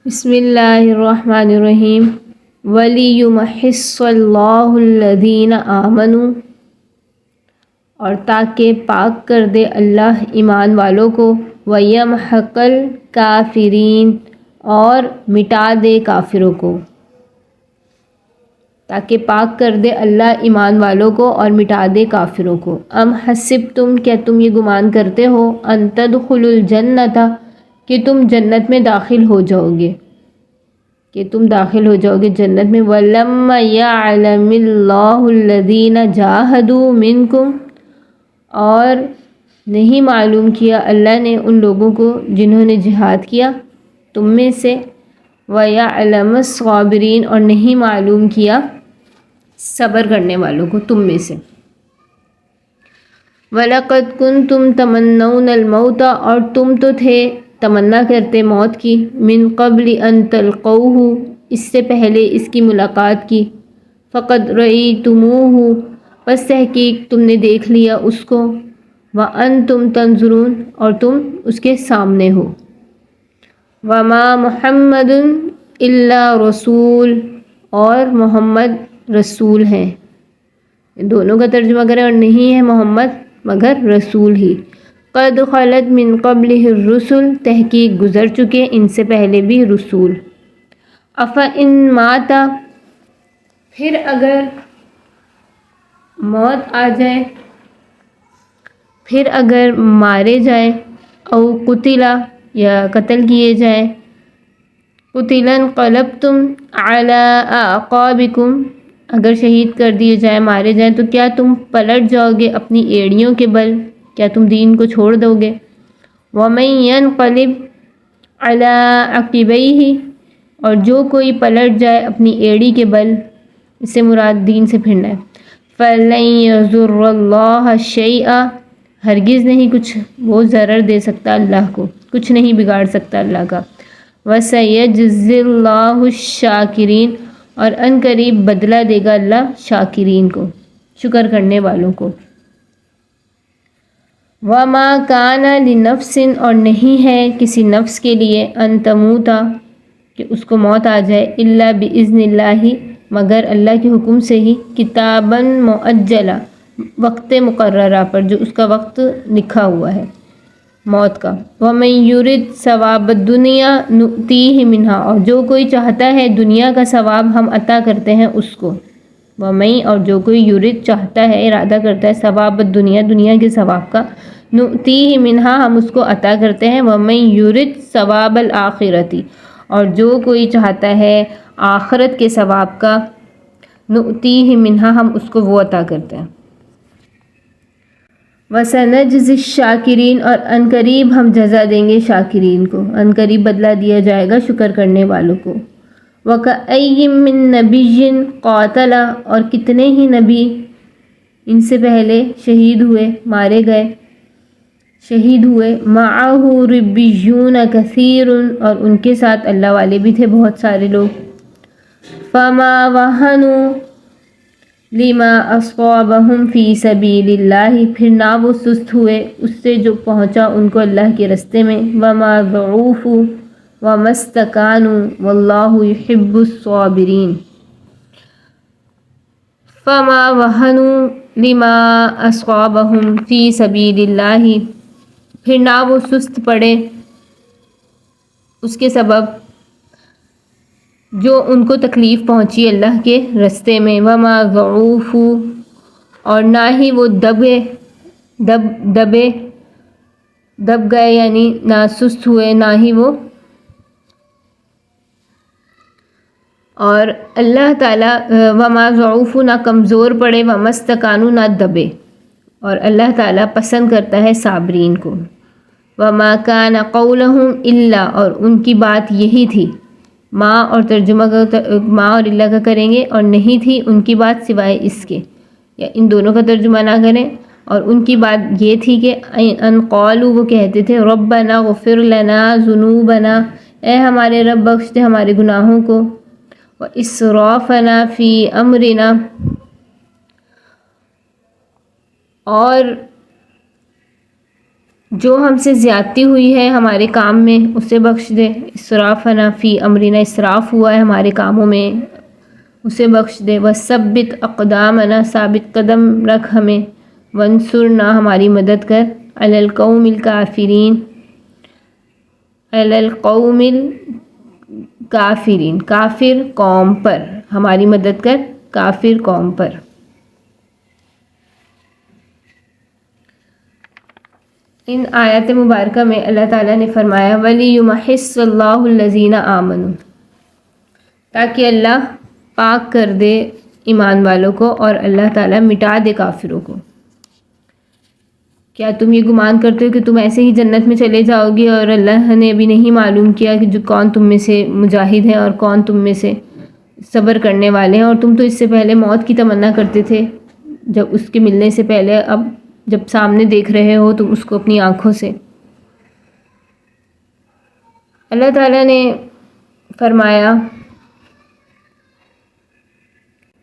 بسم اللہ الرحمن الرحیم وَلِيُمَحِصَّ اللَّهُ الَّذِينَ آمَنُوا، اور تاکہ پاک کر دے اللہ ایمان والوں کو، وَيَمْحَقَ الْكَافِرِينَ، اور مٹا دے کافروں کو، تاکہ پاک کر دے اللہ ایمان والوں کو اور مٹا دے کافروں کو۔ ام حسبتم، کیا تم یہ گمان کرتے ہو، ان تدخلوا الجنۃ، کہ تم جنت میں داخل ہو جاؤ گے، جنت میں، وَلَمَّا يَعْلَمِ اللَّهُ الَّذِينَ جَاهَدُوا مِنْكُمْ، اور نہیں معلوم کیا اللہ نے ان لوگوں کو جنہوں نے جہاد کیا تم میں سے، وَيَعْلَمَ الصَّابِرِينَ، اور نہیں معلوم کیا صبر کرنے والوں کو تم میں سے۔ وَلَقَدْ كُنْتُمْ تَمَنَّوْنَ الْمَوْتَ، اور تم تو تھے تمنا کرتے موت کی، من قبل ان تلقوہ، اس سے پہلے اس کی ملاقات کی، فقد رأیتموہ، پس تحقیق تم نے دیکھ لیا اس کو، وانتم تنظرون، اور تم اس کے سامنے ہو۔ وما محمد الا رسول، اور محمد رسول ہیں، دونوں کا ترجمہ کریں، اور نہیں ہے محمد مگر رسول ہی۔ قد خلت من قبلہ الرسل، تحقیق گزر چکے ان سے پہلے بھی رسول۔ افإن مات، پھر اگر موت آ جائے، پھر اگر مارے جائیں، او قتلا، یا قتل کیے جائیں، قتلا انقلبتم علی اعقابکم، اگر شہید کر دیے جائیں، مارے جائیں، تو کیا تم پلٹ جاؤ گے اپنی ایڑیوں کے بل، کیا تم دین کو چھوڑ دو گے؟ وَمَن يَنقلب عَلَىٰ عَقِبَيْهِ، اور جو کوئی پلٹ جائے اپنی ایڑی کے بل، اس سے مراد دین سے پھرنا ہے، فَلَن يَضُرَّ اللَّهَ شَيْئًا، ہرگز نہیں کچھ وہ ضرر دے سکتا اللہ کو، کچھ نہیں بگاڑ سکتا اللہ کا۔ وَسَيَجْزِي اللَّهُ الشَّاكِرِينَ، اور ان قریب بدلہ دے گا اللہ شاکرین کو، شکر کرنے والوں کو۔ وَمَا كَانَ لِنَفْسٍ، اور نہیں ہے کسی نفس کے لیے، ان تموتا، کہ اس کو موت آ جائے، الا بِإِذْنِ اللَّهِ، مگر اللہ کے حکم سے ہی، کتاباً مؤجلا، وقت مقررہ پر، جو اس کا وقت لکھا ہوا ہے موت کا۔ وَمَن يُرِدْ ثَوَابَ الدُّنْيَا نُؤْتِيهِ مِنْهَا، اور جو کوئی چاہتا ہے دنیا کا ثواب ہم عطا کرتے ہیں اس کو۔ وَمَن، اور جو کوئی یرید چاہتا ہے، ارادہ کرتا ہے، ثواب الدنیا، دنیا کے ثواب کا، نؤتیہ منہا، ہم اس کو عطا کرتے ہیں۔ وَمَن یرد ثواب الآخرۃ، اور جو کوئی چاہتا ہے آخرت کے ثواب کا، نؤتیہ منہا، ہم اس کو وہ عطا کرتے ہیں۔ وَسَنَجْزِي الشَّاکِرِینَ، اور ان قریب ہم جزا دیں گے شاکرین کو، ان قریب بدلہ دیا جائے گا شکر کرنے والوں کو۔ وَكَأَيٍّ مِّن نَبِيٍّ قَاتَلَ، اور کتنے ہی نبی ان سے پہلے شہید ہوئے، مارے گئے، شہید ہوئے، مَعَهُ رِبِّيُّونَ كَثِيرٌ، اور ان کے ساتھ اللہ والے بھی تھے بہت سارے لوگ۔ فَمَا وَهَنُوا لِمَا أَصَابَهُمْ فِي سَبِيلِ اللَّهِ، پھر نہ وہ سست ہوئے اس سے جو پہنچا ان کو اللہ کے رستے میں۔ وَمَا ضَعُوفُوا وَمَا اسْتَكَانُوا وَاللَّهُ يُحِبُّ الصَّابِرِينَ۔ فَمَا وَهَنُوا لِمَا أَصَابَهُمْ فِي سَبِيلِ اللَّهِ، پھر نہ وہ سست پڑے اس کے سبب جو ان کو تکلیف پہنچی اللہ کے رستے میں۔ وَمَا ضَعُوفُوا، اور نہ ہی وہ دب گئے، یعنی نہ سست ہوئے، نہ ہی وہ، اور اللہ تعالیٰ وَمَا ضَعُوفُوا، نہ کمزور پڑے، وَمَا اسْتَكَانُوا، نہ دبے، اور اللہ تعالیٰ پسند کرتا ہے صابرین کو۔ وَمَا كَانَ قَوْلُهُمْ إِلَّا، اور ان کی بات یہی تھی، ماں اور ترجمہ ماں اور اللہ کا کریں گے، اور نہیں تھی ان کی بات سوائے اس کے، یا ان دونوں کا ترجمہ نہ کریں، اور ان کی بات یہ تھی کہ ان قالوا، وہ کہتے تھے، ربنا اغفر لنا ذنوبنا، اے ہمارے رب بخش دے ہمارے گناہوں کو، واسرافنا فی امرنا، اور جو ہم سے زیادتی ہوئی ہے ہمارے کام میں اسے بخش دے، اسرافنا فی امرنا، اسراف ہوا ہے ہمارے کاموں میں اسے بخش دے، وثبت اقدامنا، ثابت قدم رکھ ہمیں، وانصرنا، ہماری مدد کر، علی القوم الکافرین، علی القوم الکافرین، کافر قوم پر، ہماری مدد کر کافر قوم پر۔ ان آیات مبارکہ میں اللہ تعالیٰ نے فرمایا وَلِيُمَحِصَّ اللَّهُ الَّذِينَ آمَنُوا، تاکہ اللہ پاک کر دے ایمان والوں کو اور اللہ تعالیٰ مٹا دے کافروں کو۔ کیا تم یہ گمان کرتے ہو کہ تم ایسے ہی جنت میں چلے جاؤ گے اور اللہ نے ابھی نہیں معلوم کیا کہ کون تم میں سے مجاہد ہیں اور کون تم میں سے صبر کرنے والے ہیں؟ اور تم تو اس سے پہلے موت کی تمنا کرتے تھے جب اس کے ملنے سے پہلے، اب جب سامنے دیکھ رہے ہو تم اس کو اپنی آنکھوں سے۔ اللہ تعالیٰ نے فرمایا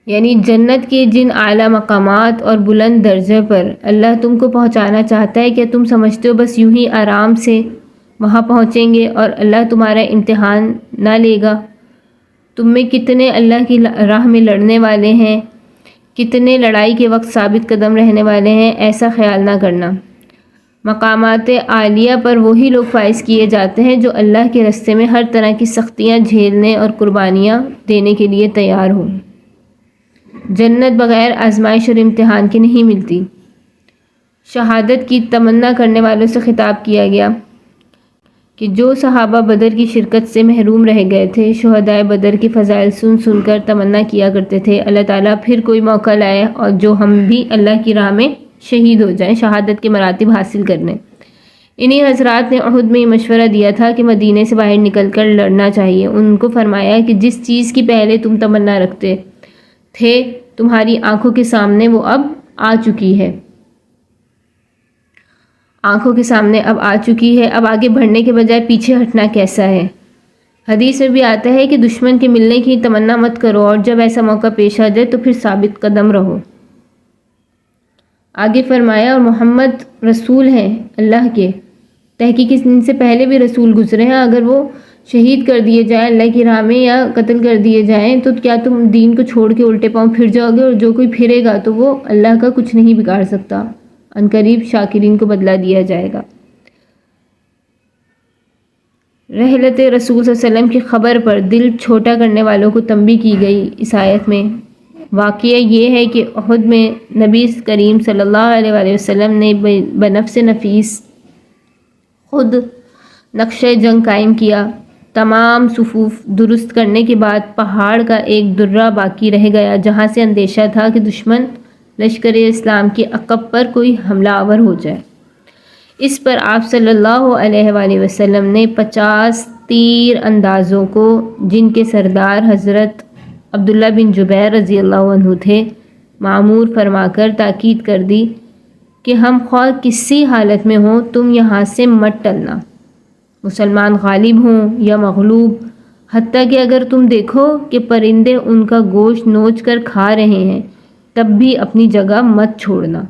یعنی جنت کے جن اعلیٰ مقامات اور بلند درجے پر اللہ تم کو پہنچانا چاہتا ہے، کیا تم سمجھتے ہو بس یوں ہی آرام سے وہاں پہنچیں گے اور اللہ تمہارا امتحان نہ لے گا؟ تم میں کتنے اللہ کی راہ میں لڑنے والے ہیں، کتنے لڑائی کے وقت ثابت قدم رہنے والے ہیں، ایسا خیال نہ کرنا۔ مقامات عالیہ پر وہی لوگ فائز کیے جاتے ہیں جو اللہ کے راستے میں ہر طرح کی سختیاں جھیلنے اور قربانیاں دینے کے لیے تیار ہوں۔ جنت بغیر آزمائش اور امتحان کے نہیں ملتی۔ شہادت کی تمنا کرنے والوں سے خطاب کیا گیا کہ جو صحابہ بدر کی شرکت سے محروم رہ گئے تھے، شہدائے بدر کی فضائل سن سن کر تمنا کیا کرتے تھے اللہ تعالیٰ پھر کوئی موقع لائے اور جو ہم بھی اللہ کی راہ میں شہید ہو جائیں، شہادت کے مراتب حاصل کرنے۔ انہی حضرات نے احد میں یہ مشورہ دیا تھا کہ مدینے سے باہر نکل کر لڑنا چاہیے۔ ان کو فرمایا کہ جس چیز کی پہلے تم تمنا رکھتے تھے تمہاری آنکھوں کے سامنے وہ اب آ چکی ہے، آنکھوں کے سامنے اب آ چکی ہے، اب آگے بڑھنے کے بجائے پیچھے ہٹنا کیسا ہے؟ حدیث میں بھی آتا ہے کہ دشمن کے ملنے کی تمنا مت کرو اور جب ایسا موقع پیش آ جائے تو پھر ثابت قدم رہو۔ آگے فرمایا اور محمد رسول ہیں اللہ کے، تحقیق ان سے پہلے بھی رسول گزرے ہیں، اگر وہ شہید کر دیے جائیں اللہ کی راہ میں یا قتل کر دیے جائیں تو کیا تم دین کو چھوڑ کے الٹے پاؤں پھر جاؤ گے؟ اور جو کوئی پھرے گا تو وہ اللہ کا کچھ نہیں بگاڑ سکتا، عنقریب شاکرین کو بدلہ دیا جائے گا۔ رحلت رسول صلی اللہ علیہ وسلم کی خبر پر دل چھوٹا کرنے والوں کو تنبیہ کی گئی اس آیت میں۔ واقعہ یہ ہے کہ احد میں نبی کریم صلی اللہ علیہ وآلہ وسلم نے بنفس نفیس خود نقشہ جنگ قائم کیا۔ تمام صفوف درست کرنے کے بعد پہاڑ کا ایک درہ باقی رہ گیا جہاں سے اندیشہ تھا کہ دشمن لشکر اسلام کے عقب پر کوئی حملہ آور ہو جائے۔ اس پر آپ صلی اللہ علیہ وآلہ وسلم نے 50 تیر اندازوں کو، جن کے سردار حضرت عبداللہ بن جبیر رضی اللہ عنہ تھے، معمور فرما کر تاکید کر دی کہ ہم خواہ کسی حالت میں ہوں تم یہاں سے مت ٹلنا، مسلمان غالب ہوں یا مغلوب، حتیٰ کہ اگر تم دیکھو کہ پرندے ان کا گوشت نوچ کر کھا رہے ہیں تب بھی اپنی جگہ مت چھوڑنا۔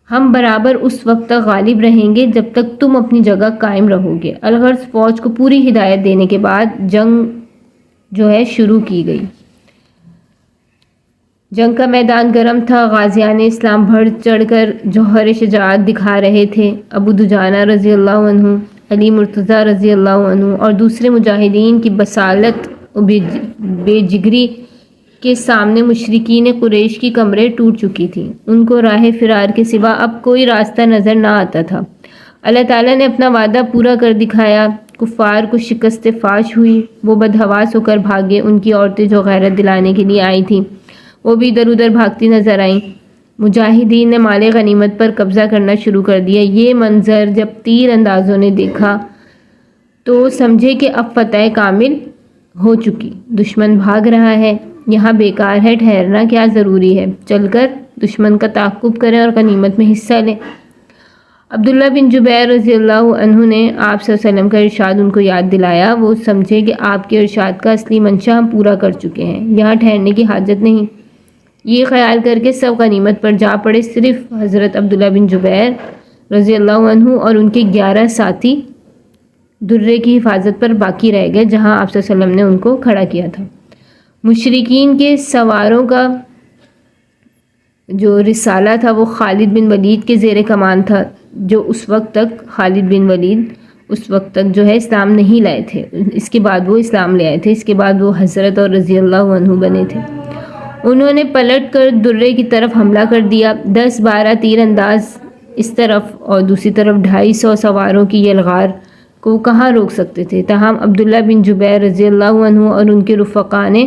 ہم برابر اس وقت تک غالب رہیں گے جب تک تم اپنی جگہ قائم رہو گے۔ الغرض فوج کو پوری ہدایت دینے کے بعد جنگ جو ہے شروع کی گئی۔ جنگ کا میدان گرم تھا، غازیان اسلام بڑھ چڑھ کر جوہر شجاعت دکھا رہے تھے۔ ابو دجانہ رضی اللہ عنہ، علی مرتضیٰ رضی اللہ عنہ اور دوسرے مجاہدین کی بصالت و بے جگری کے سامنے مشرکین قریش کی کمریں ٹوٹ چکی تھیں، ان کو راہ فرار کے سوا اب کوئی راستہ نظر نہ آتا تھا۔ اللہ تعالیٰ نے اپنا وعدہ پورا کر دکھایا، کفار کو شکست فاش ہوئی، وہ بدحواس ہو کر بھاگے۔ ان کی عورتیں جو غیرت دلانے کے لیے آئی تھیں وہ بھی ادھر ادھر بھاگتی نظر آئیں۔ مجاہدین نے مال غنیمت پر قبضہ کرنا شروع کر دیا۔ یہ منظر جب تیر اندازوں نے دیکھا تو سمجھے کہ اب فتح کامل ہو چکی، دشمن بھاگ رہا ہے، یہاں بیکار ہے ٹھہرنا، کیا ضروری ہے چل کر دشمن کا تعاقب کریں اور غنیمت میں حصہ لیں۔ عبداللہ بن جبیر رضی اللہ عنہ نے آپ صلی اللہ علیہ وسلم کا ارشاد ان کو یاد دلایا۔ وہ سمجھے کہ آپ کے ارشاد کا اصلی منشا ہم پورا کر چکے ہیں، یہاں ٹھہرنے کی حاجت نہیں۔ یہ خیال کر کے سب غنیمت پر جا پڑے، صرف حضرت عبداللہ بن جبیر رضی اللہ عنہ اور ان کے 11 ساتھی درے کی حفاظت پر باقی رہ گئے جہاں آپ صلی اللہ علیہ وسلم نے ان کو کھڑا کیا تھا۔ مشرکین کے سواروں کا جو رسالہ تھا وہ خالد بن ولید کے زیر کمان تھا، جو اس وقت تک خالد بن ولید اس وقت تک جو ہے اسلام نہیں لائے تھے، اس کے بعد وہ اسلام لے آئے تھے، اس کے بعد وہ حضرت اور رضی اللہ عنہ بنے تھے۔ انہوں نے پلٹ کر درے کی طرف حملہ کر دیا، 10-12 تیر انداز اس طرف اور دوسری طرف 250 سواروں کی یلغار کو کہاں روک سکتے تھے۔ تاہم عبداللہ بن جبیر رضی اللہ عنہ اور ان کے رفقا نے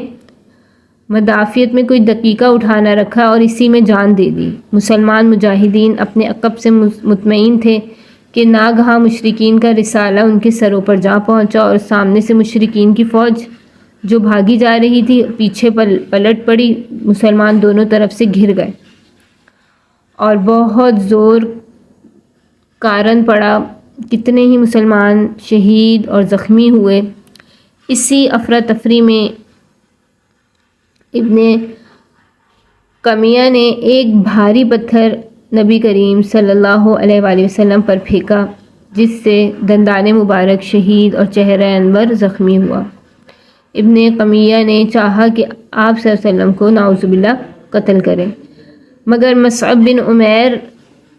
مدافعت میں کوئی دقیقہ اٹھا نہ رکھا اور اسی میں جان دے دی۔ مسلمان مجاہدین اپنے عقب سے مطمئن تھے کہ ناگہاں مشرکین کا رسالہ ان کے سروں پر جا پہنچا اور سامنے سے مشرکین کی فوج جو بھاگی جا رہی تھی پیچھے پلٹ پڑی، مسلمان دونوں طرف سے گھر گئے اور بہت زور کارن پڑا، کتنے ہی مسلمان شہید اور زخمی ہوئے۔ اسی افراتفری میں ابن قمیہ نے ایک بھاری پتھر نبی کریم صلی اللہ علیہ وآلہ وسلم پر پھینکا جس سے دندان مبارک شہید اور چہرہ انور زخمی ہوا۔ ابن قمیہ نے چاہا کہ آپ صلی اللہ علیہ وسلم کو نعوذ باللہ قتل کرے، مگر مصعب بن عمیر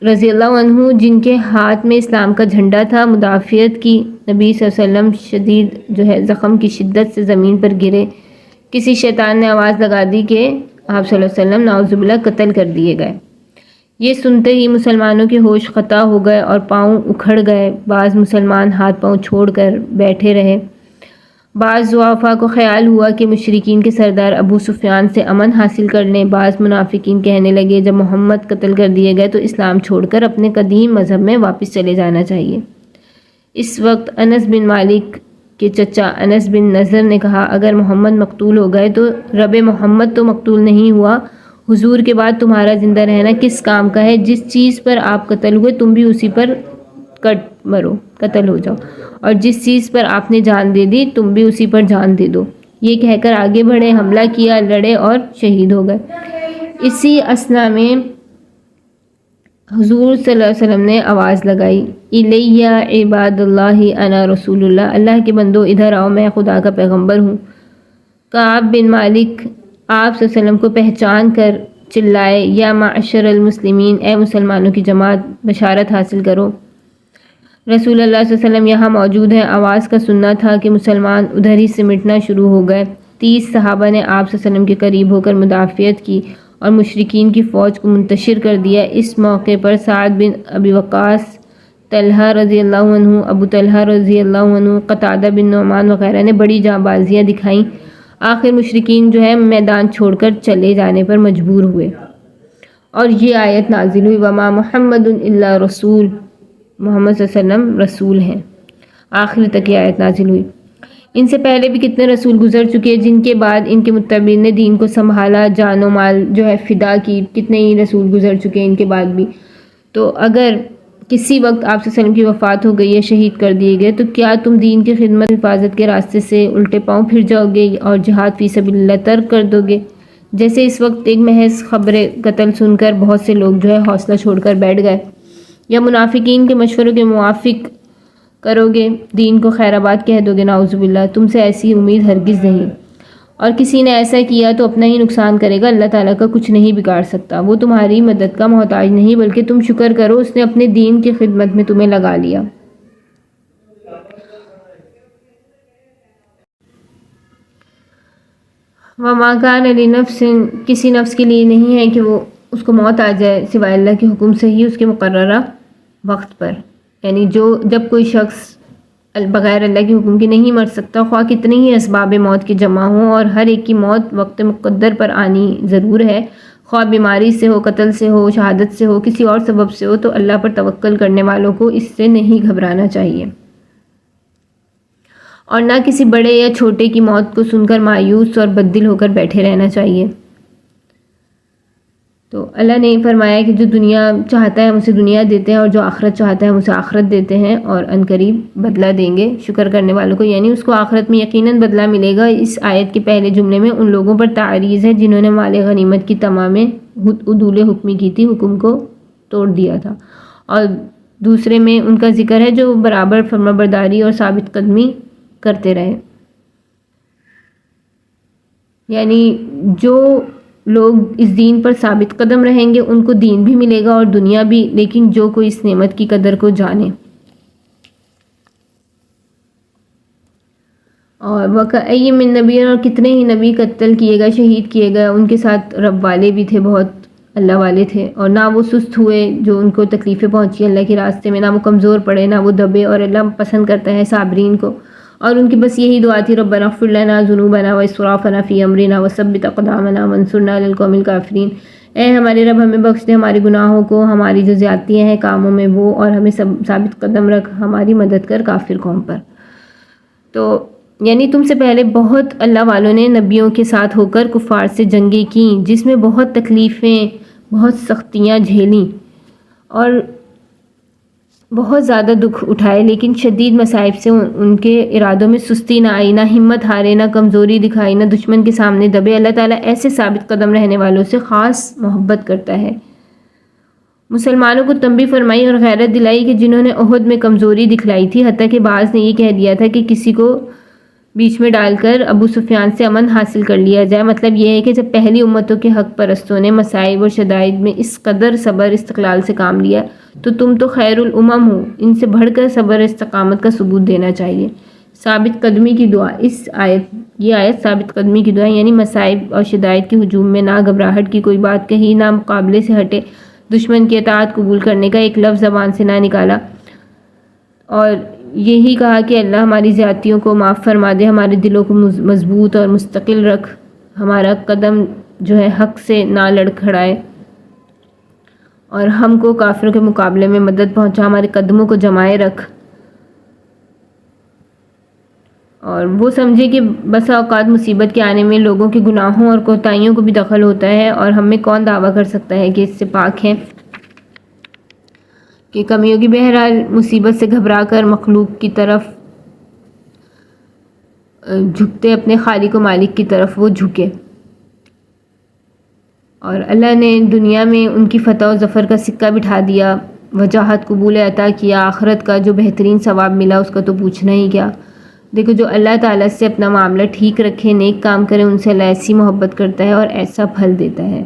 رضی اللہ عنہ جن کے ہاتھ میں اسلام کا جھنڈا تھا مدافعت کی، نبی صلی اللہ علیہ وسلم شدید جو ہے زخم کی شدت سے زمین پر گرے۔ کسی شیطان نے آواز لگا دی کہ آپ صلی اللہ علیہ وسلم نعوذ باللہ قتل کر دیے گئے۔ یہ سنتے ہی مسلمانوں کے ہوش قطع ہو گئے اور پاؤں اکھڑ گئے، بعض مسلمان ہاتھ پاؤں چھوڑ کر بیٹھے رہے۔ بعض ضعفاء کو خیال ہوا کہ مشرکین کے سردار ابو سفیان سے امن حاصل کر لیں۔ بعض منافقین کہنے لگے جب محمد قتل کر دیے گئے تو اسلام چھوڑ کر اپنے قدیم مذہب میں واپس چلے جانا چاہیے۔ اس وقت انس بن مالک کے چچا انس بن نضر نے کہا اگر محمد مقتول ہو گئے تو رب محمد تو مقتول نہیں ہوا، حضور کے بعد تمہارا زندہ رہنا کس کام کا ہے؟ جس چیز پر آپ قتل ہوئے تم بھی اسی پر قتل ہو جاؤ، اور جس چیز پر آپ نے جان دے دی تم بھی اسی پر جان دے دو۔ یہ کہہ کر آگے بڑھے، حملہ کیا، لڑے اور شہید ہو گئے۔ اسی اثنا میں حضور صلی اللہ علیہ وسلم نے آواز لگائی الیہ عباد اللہ انا رسول اللہ، اللہ کے بندو ادھر آؤ، میں خدا کا پیغمبر ہوں۔ کعب بن مالک آپ صلی اللہ علیہ وسلم کو پہچان کر چلائے یا معشر المسلمین، اے مسلمانوں کی جماعت بشارت حاصل کرو، رسول اللہ صلی اللہ علیہ وسلم یہاں موجود ہیں۔ آواز کا سننا تھا کہ مسلمان ادھر ہی سمٹنا شروع ہو گئے۔ 30 صحابہ نے آپ صلی اللہ علیہ وسلم کے قریب ہو کر مدافعت کی اور مشرکین کی فوج کو منتشر کر دیا۔ اس موقع پر سعد بن ابی وقاص، طلحہ رضی اللہ عنہ، ابو طلحہ رضی اللہ عنہ، قتادہ بن نعمان وغیرہ نے بڑی جانبازیاں دکھائیں۔ آخر مشرکین جو ہے میدان چھوڑ کر چلے جانے پر مجبور ہوئے اور یہ آیت نازل ہوئی وما محمد الا رسول، محمد صلی اللہ علیہ وسلم رسول ہیں، آخر تک یہ آیت نازل ہوئی۔ ان سے پہلے بھی کتنے رسول گزر چکے جن کے بعد ان کے متبعین نے دین کو سنبھالا، جان و مال جو ہے فدا کی، کتنے ہی رسول گزر چکے ان کے بعد بھی۔ تو اگر کسی وقت آپ صلی اللہ علیہ وسلم کی وفات ہو گئی یا شہید کر دیے گئے تو کیا تم دین کی خدمت حفاظت کے راستے سے الٹے پاؤں پھر جاؤ گے اور جہاد فی سبیل اللہ ترک کر دو گے؟ جیسے اس وقت ایک محض خبر قتل سن کر بہت سے لوگ جو ہے حوصلہ چھوڑ کر بیٹھ گئے، یا منافقین کے مشوروں کے موافق کرو گے، دین کو خیر آباد کہہ دو گے، نعوذ باللہ، تم سے ایسی امید ہرگز نہیں۔ اور کسی نے ایسا کیا تو اپنا ہی نقصان کرے گا، اللہ تعالیٰ کا کچھ نہیں بگاڑ سکتا، وہ تمہاری مدد کا محتاج نہیں بلکہ تم شکر کرو اس نے اپنے دین کی خدمت میں تمہیں لگا لیا۔ وما کان لنفس، کسی نفس کے لیے نہیں ہے کہ وہ اس کو موت آ جائے سوائے اللہ کے حکم سے ہی اس کے مقررہ وقت پر، یعنی جب کوئی شخص بغیر اللہ کے حکم کے نہیں مر سکتا، خواہ کتنے ہی اسباب موت کے جمع ہوں، اور ہر ایک کی موت وقت مقدر پر آنی ضرور ہے، خواہ بیماری سے ہو، قتل سے ہو، شہادت سے ہو، کسی اور سبب سے ہو، تو اللہ پر توکل کرنے والوں کو اس سے نہیں گھبرانا چاہیے اور نہ کسی بڑے یا چھوٹے کی موت کو سن کر مایوس اور بددل ہو کر بیٹھے رہنا چاہیے۔ تو اللہ نے فرمایا کہ جو دنیا چاہتا ہے ہم اسے دنیا دیتے ہیں اور جو آخرت چاہتا ہے ہم اسے آخرت دیتے ہیں اور عنقریب بدلہ دیں گے شکر کرنے والوں کو، یعنی اس کو آخرت میں یقیناً بدلہ ملے گا۔ اس آیت کے پہلے جملے میں ان لوگوں پر تعریض ہے جنہوں نے مال غنیمت کی تمام عدول حکمی کی تھی، حکم کو توڑ دیا تھا، اور دوسرے میں ان کا ذکر ہے جو برابر فرما برداری اور ثابت قدمی کرتے رہے. یعنی جو لوگ اس دین پر ثابت قدم رہیں گے ان کو دین بھی ملے گا اور دنیا بھی، لیکن جو کوئی اس نعمت کی قدر کو جانے. اور وَكَأَيٍّ مِّن نَبِيٍّ، اور کتنے ہی نبی قتل کیے گئے، شہید کیے گئے، ان کے ساتھ رب والے بھی تھے، بہت اللہ والے تھے، اور نہ وہ سست ہوئے جو ان کو تکلیفیں پہنچی اللہ کے راستے میں، نہ وہ کمزور پڑے، نہ وہ دبے، اور اللہ پسند کرتا ہے صابرین کو. اور ان کی بس یہی دعا تھی، ربنا اغفر لنا ذنوبنا واسرافنا فی امرنا وثبت اقدامنا وانصرنا علی القوم الکافرین. اے ہمارے رب ہمیں بخش دے ہمارے گناہوں کو، ہماری جو زیادتیاں ہیں کاموں میں وہ، اور ہمیں ثابت قدم رکھ، ہماری مدد کر کافر قوم پر. تو یعنی تم سے پہلے بہت اللہ والوں نے نبیوں کے ساتھ ہو کر کفار سے جنگیں کیں، جس میں بہت تکلیفیں، بہت سختیاں جھیلیں اور بہت زیادہ دکھ اٹھائے، لیکن شدید مصائب سے ان کے ارادوں میں سستی نہ آئی، نہ ہمت ہارے، نہ کمزوری دکھائی، نہ دشمن کے سامنے دبے. اللہ تعالیٰ ایسے ثابت قدم رہنے والوں سے خاص محبت کرتا ہے. مسلمانوں کو تنبیہ فرمائی اور غیرت دلائی کہ جنہوں نے احد میں کمزوری دکھلائی تھی، حتیٰ کہ بعض نے یہ کہہ دیا تھا کہ کسی کو بیچ میں ڈال کر ابو سفیان سے امن حاصل کر لیا جائے. مطلب یہ ہے کہ جب پہلی امتوں کے حق پرستوں نے مصائب اور شدائد میں اس قدر صبر استقلال سے کام لیا تو تم تو خیر الامم ہو، ان سے بڑھ کر صبر استقامت کا ثبوت دینا چاہیے. ثابت قدمی کی دعا. یہ آیت ثابت قدمی کی دعا، یعنی مصائب اور شدائد کے ہجوم میں نہ گھبراہٹ کی کوئی بات کہی، نہ مقابلے سے ہٹے، دشمن کی اطاعت قبول کرنے کا ایک لفظ زبان سے نہ نکالا، اور یہی کہا کہ اللہ ہماری زیادتیوں کو معاف فرما دے، ہمارے دلوں کو مضبوط اور مستقل رکھ، ہمارا قدم جو ہے حق سے نہ لڑکھڑائے، اور ہم کو کافروں کے مقابلے میں مدد پہنچا، ہمارے قدموں کو جمائے رکھ. اور وہ سمجھے کہ بسا اوقات مصیبت کے آنے میں لوگوں کے گناہوں اور کوتاہیوں کو بھی دخل ہوتا ہے، اور ہم میں کون دعویٰ کر سکتا ہے کہ اس سے پاک ہے کہ کمی ہوگی. بہرحال مصیبت سے گھبرا کر مخلوق کی طرف جھکتے اپنے خالق و مالک کی طرف وہ جھکے، اور اللہ نے دنیا میں ان کی فتح و ظفر کا سکہ بٹھا دیا، وجاہت قبول عطا کیا، آخرت کا جو بہترین ثواب ملا اس کا تو پوچھنا ہی کیا. دیکھو جو اللہ تعالیٰ سے اپنا معاملہ ٹھیک رکھے، نیک کام کرے، ان سے اللہ ایسی محبت کرتا ہے اور ایسا پھل دیتا ہے.